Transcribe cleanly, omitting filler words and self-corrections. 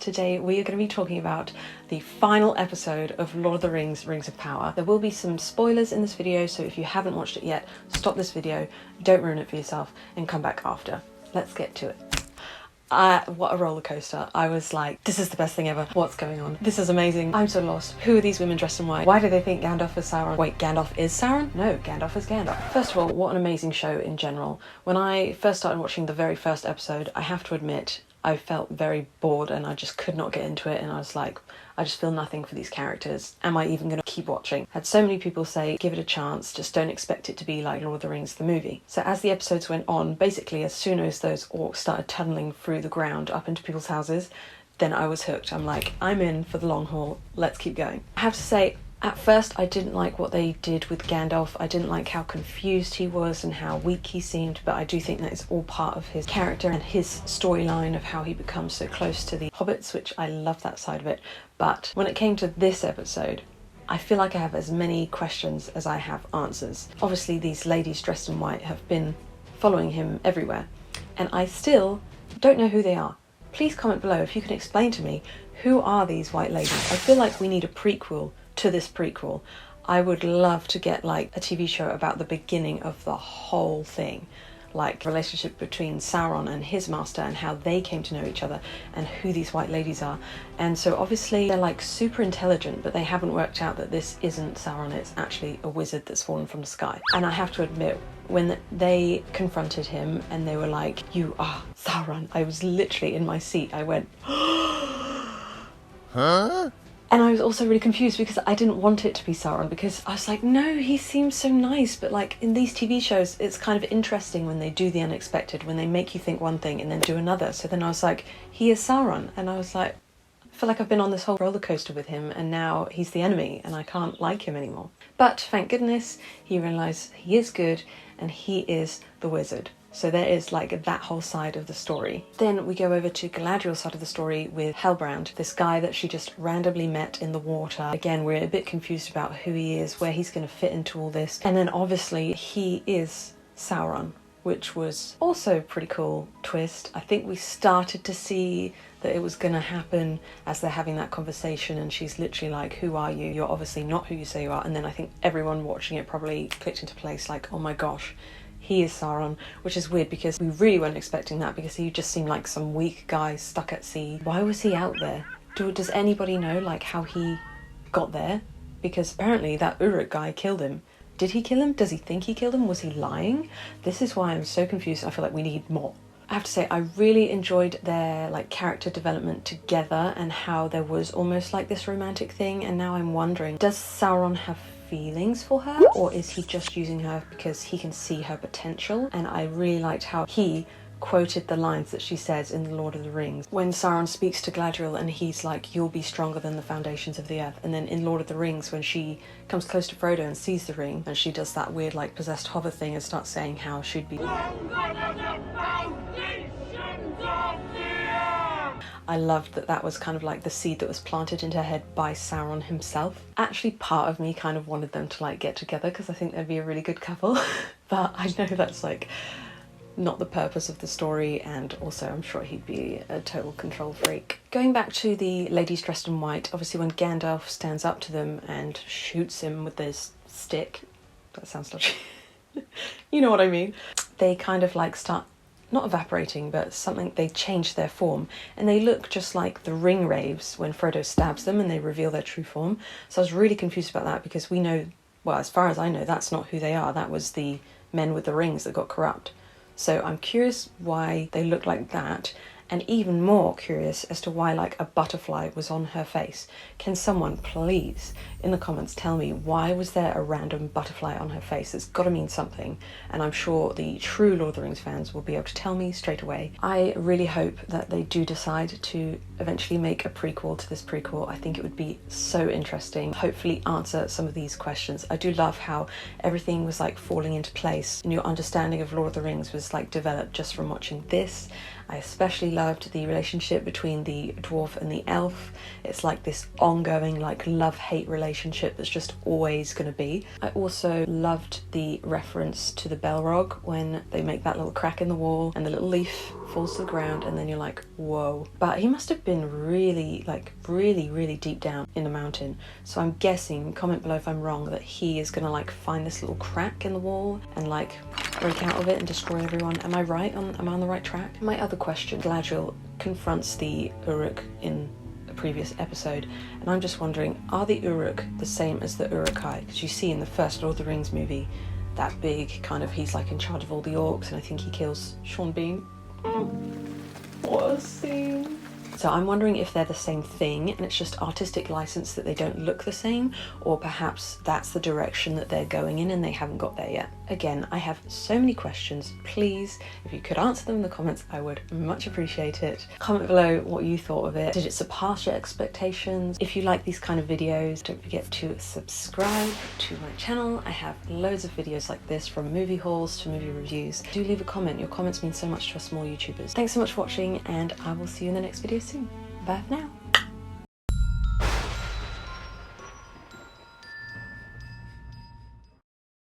Today we are going to be talking about the final episode of Lord of the Rings, Rings of Power. There will be some spoilers in this video, so if you haven't watched it yet, stop this video, don't ruin it for yourself, and come back after. Let's get to it. What a roller coaster. I was like, this is the best thing ever. What's going on? This is amazing. I'm so lost. Who are these women dressed in white? Why do they think Gandalf is Sauron? Wait, Gandalf is Sauron? No, Gandalf is Gandalf. First of all, what an amazing show in general. When I first started watching the very first episode, I have to admit, I felt very bored and I just could not get into it, and I was like, I just feel nothing for these characters. Am I even going to keep watching? Had so many people say, give it a chance, just don't expect it to be like Lord of the Rings the movie. So as the episodes went on, basically as soon as those orcs started tunneling through the ground up into people's houses, then I was hooked. I'm like, I'm in for the long haul, let's keep going. I have to say, at first I didn't like what they did with Gandalf. I didn't like how confused he was and how weak he seemed, but I do think that it's all part of his character and his storyline of how he becomes so close to the hobbits, which I love that side of it. But when it came to this episode, I feel like I have as many questions as I have answers. Obviously these ladies dressed in white have been following him everywhere, and I still don't know who they are. Please comment below if you can explain to me, who are these white ladies? I feel like we need a prequel to this prequel. I would love to get like a TV show about the beginning of the whole thing, like the relationship between Sauron and his master and how they came to know each other and who these white ladies are. And so obviously they're like super intelligent, but they haven't worked out that this isn't Sauron, it's actually a wizard that's fallen from the sky. And I have to admit, when they confronted him and they were like, you are Sauron, I was literally in my seat. I went, huh? And I was also really confused because I didn't want it to be Sauron, because I was like, no, he seems so nice. But like in these TV shows, it's kind of interesting when they do the unexpected, when they make you think one thing and then do another. So then I was like, he is Sauron. And I was like, I feel like I've been on this whole roller coaster with him and now he's the enemy and I can't like him anymore. But thank goodness he realised he is good and he is the wizard. So there is like that whole side of the story. Then we go over to Galadriel's side of the story with Halbrand, this guy that she just randomly met in the water. Again, we're a bit confused about who he is, where he's going to fit into all this. And then obviously he is Sauron, which was also a pretty cool twist. I think we started to see that it was going to happen as they're having that conversation and she's literally like, who are you? You're obviously not who you say you are. And then I think everyone watching it probably clicked into place like, oh my gosh, he is Sauron, which is weird because we really weren't expecting that, because he just seemed like some weak guy stuck at sea. Why was he out there? Does anybody know like how he got there? Because apparently that Uruk guy killed him. Did he kill him? Does he think he killed him? Was he lying? This is why I'm so confused. I feel like we need more. I have to say, I really enjoyed their like character development together and how there was almost like this romantic thing. And now I'm wondering, does Sauron have feelings for her, or is he just using her because he can see her potential? And I really liked how he quoted the lines that she says in The Lord of the Rings when Sauron speaks to Galadriel and he's like, you'll be stronger than the foundations of the earth. And then in Lord of the Rings, when she comes close to Frodo and sees the ring and she does that weird like possessed hover thing and starts saying how she'd be stronger than the foundations of the earth. I loved that that was kind of like the seed that was planted into her head by Sauron himself. Actually, part of me kind of wanted them to like get together because I think they'd be a really good couple. But I know that's like not the purpose of the story, and also I'm sure he'd be a total control freak. Going back to the ladies dressed in white, obviously when Gandalf stands up to them and shoots him with this stick, that sounds dodgy, you know what I mean, they kind of like start not evaporating, but something, they change their form and they look just like the ring wraiths when Frodo stabs them and they reveal their true form. So I was really confused about that because we know, well, as far as I know, that's not who they are. That was the men with the rings that got corrupt. So I'm curious why they look like that, and even more curious as to why like a butterfly was on her face. Can someone please in the comments tell me, why was there a random butterfly on her face? It's got to mean something, and I'm sure the true Lord of the Rings fans will be able to tell me straight away. I really hope that they do decide to eventually make a prequel to this prequel. I think it would be so interesting. Hopefully answer some of these questions. I do love how everything was like falling into place and your understanding of Lord of the Rings was like developed just from watching this. I especially loved the relationship between the dwarf and the elf. It's like this ongoing like love-hate relationship that's just always going to be. I also loved the reference to the Balrog when they make that little crack in the wall and the little leaf falls to the ground, and then you're like, whoa. But he must have been really deep down in the mountain, so I'm guessing, comment below if I'm wrong, that he is gonna like find this little crack in the wall and like break out of it and destroy everyone. Am I right? Am I on the right track? My other question, Galadriel confronts the Uruk in a previous episode, and I'm just wondering, are the Uruk the same as the Uruk-hai? Because you see in the first Lord of the Rings movie, that big kind of, he's like in charge of all the orcs, and I think he kills Sean Bean. What a scene. So I'm wondering if they're the same thing and it's just artistic license that they don't look the same, or perhaps that's the direction that they're going in and they haven't got there yet. Again, I have so many questions. Please, if you could answer them in the comments, I would much appreciate it. Comment below what you thought of it. Did it surpass your expectations? If you like these kind of videos, don't forget to subscribe to my channel. I have loads of videos like this, from movie hauls to movie reviews. Do leave a comment. Your comments mean so much to us small YouTubers. Thanks so much for watching, and I will see you in the next video soon. Bye for now.